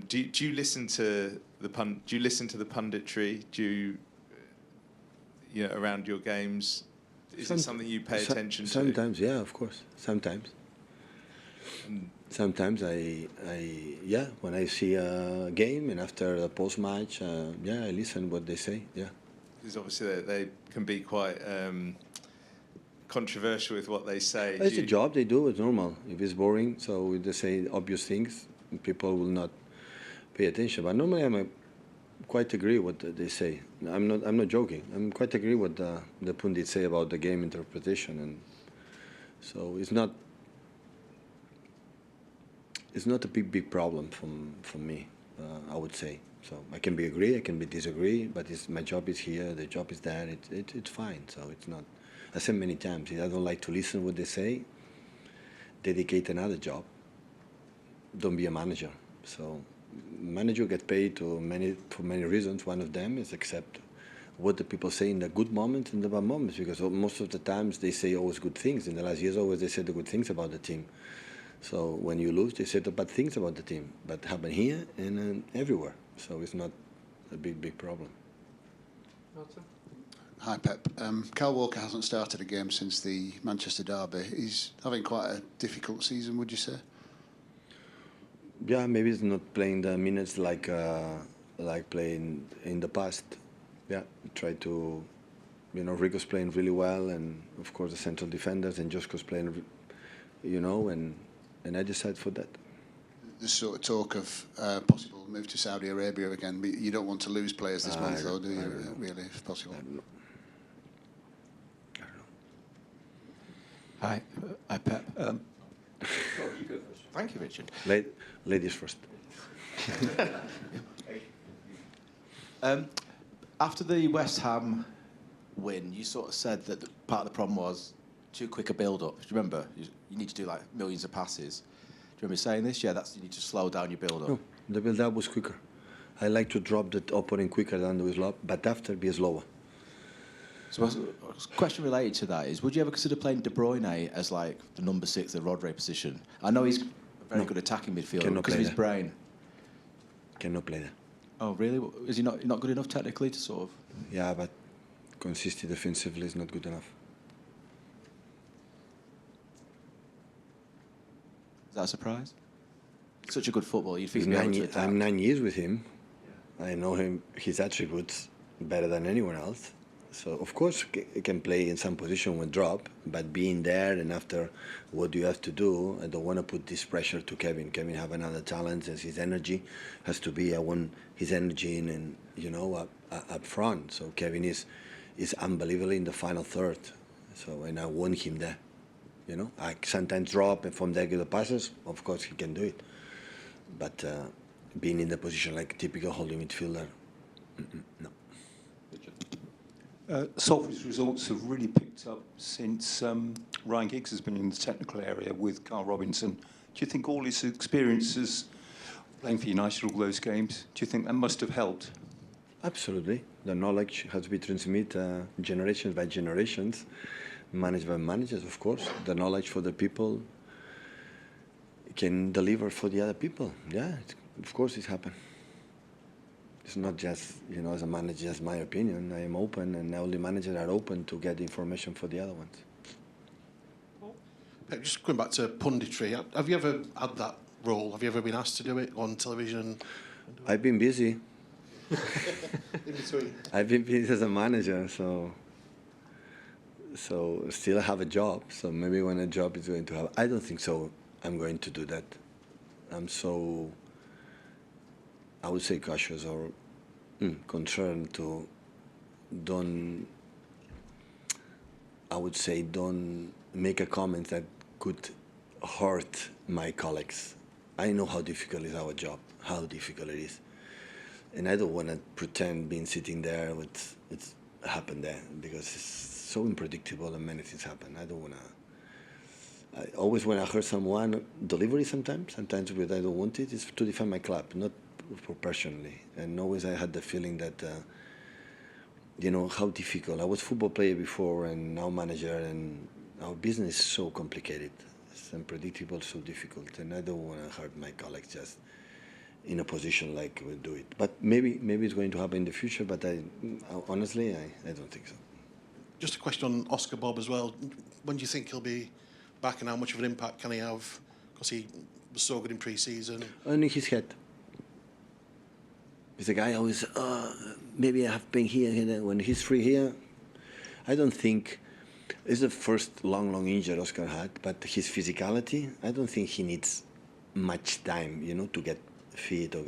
Do you listen to the punditry? Do you around your games? Is it something you pay attention to? Sometimes, yeah, of course. Sometimes. Sometimes when I see a game and after a post-match, I listen what they say, yeah. Because obviously they can be quite controversial with what they say. It's a job they do, it's normal. If it's boring, so if they say obvious things, people will not pay attention. But normally I quite agree what they say. I'm not joking. I'm quite agree what the pundits say about the game interpretation, and so it's not a big problem for me. I would say. So I can be agree, I can be disagree, but my job is here, the job is there. It's fine. So it's not. I said many times, if I don't like to listen what they say, dedicate another job. Don't be a manager. So manager get paid for many reasons. One of them is accept what the people say in the good moments and the bad moments, because most of the times they say always good things. In the last years, always they said the good things about the team. So when you lose, they say the bad things about the team. But happen here and everywhere. So it's not a big problem. Hi, Pep. Kyle Walker hasn't started a game since the Manchester derby. He's having quite a difficult season, would you say? Yeah, maybe he's not playing the minutes like playing in the past. Yeah, try to, Rico's playing really well, and of course the central defenders, and Josko's playing, and I decided for that. There's sort of talk of possible move to Saudi Arabia again, but you don't want to lose players this month, though, do you? Really, if possible. I don't know. Hi, Pep. Thank you, Richard. Ladies first. After the West Ham win, you sort of said that part of the problem was too quick a build-up. Do you remember? You need to do like millions of passes. Do you remember saying this? Yeah, you need to slow down your build-up. No, the build-up was quicker. I like to drop the opponent quicker than do his lob, but after be slower. So a question related to that is, would you ever consider playing De Bruyne as like the number 6, the Rodri position? I know he's a very good attacking midfielder because of his brain. Cannot play that. Oh, really? Is he not good enough technically to sort of... Yeah, but consistent defensively is not good enough. Is that a surprise? Such a good footballer. You'd think I'm 9 years with him. I know his attributes better than anyone else. So, of course, he can play in some position when drop, but being there and after what you have to do, I don't want to put this pressure to Kevin. Kevin have another talent, and his energy has to be, I want his energy in, up front. So Kevin is unbelievable in the final third. So, and I want him there. I sometimes drop and from there get the passes. Of course, he can do it. But being in the position like a typical holding midfielder, no. Salford's results have really picked up since Ryan Giggs has been in the technical area with Carl Robinson. Do you think all his experiences playing for United, all those games, do you think that must have helped? Absolutely. The knowledge has to be transmitted generations by generations, managed by managers, of course. The knowledge for the people can deliver for the other people. Yeah, of course it's happened. It's not just, as a manager, just my opinion. I am open, and all the managers are open to get information for the other ones. Just going back to punditry, have you ever had that role? Have you ever been asked to do it on television? I've been busy. In between? I've been busy as a manager, so still have a job. So maybe when a job is going to have, I don't think so. I'm going to do that. I'm so, I would say, cautious or concerned to don't make a comment that could hurt my colleagues. I know how difficult is our job, how difficult it is. And I don't want to pretend being sitting there with it's happened there, because it's so unpredictable and many things happen. I don't want to. I always, when I heard someone delivery, sometimes because I don't want it, it's to defend my club, not for personally. And always I had the feeling that, how difficult. I was football player before and now manager, and our business is so complicated. It's unpredictable, so difficult, and I don't want to hurt my colleagues just in a position like we'll do it. But maybe it's going to happen in the future. But honestly, I don't think so. Just a question on Oscar Bob as well. When do you think he'll be back, and how much of an impact can he have? Because he was so good in pre-season. Only his head. He's a guy always, maybe I have pain here, here. When he's free here, I don't think it's the first long injury Oscar had, but his physicality, I don't think he needs much time, to get fit or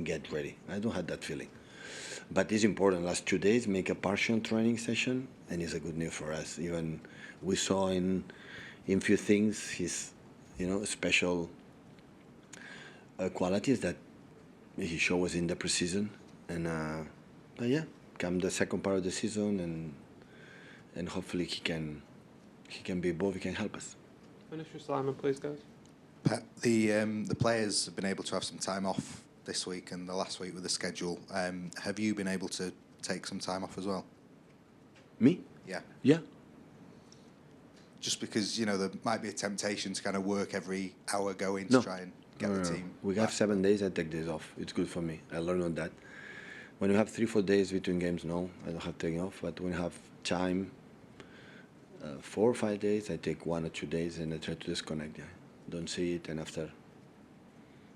get ready. I don't have that feeling. But it's important. Last 2 days, make a partial training session, and it's a good news for us. Even we saw in few things his, special qualities that he showed us in the preseason. And but yeah, come the second part of the season, and hopefully he can be involved. He can help us. Finish your assignment, please, guys. Pep, the players have been able to have some time off this week and the last week with the schedule. Have you been able to take some time off as well? Me? Yeah. Yeah. Just because, there might be a temptation to kind of work every hour going No. to try and get the team. We have 7 days. I take days off. It's good for me. I learned on that. When you have 3-4 days between games, no, I don't have taking off. But when you have time, 4 or 5 days, I take 1 or 2 days, and I try to disconnect. Yeah, don't see it, and after,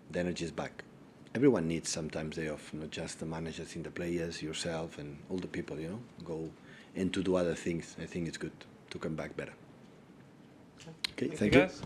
the energy is back. Everyone needs sometimes day off, not just the managers, the players, yourself, and all the people. Go and to do other things. I think it's good to come back better. Okay, thank you. Guys.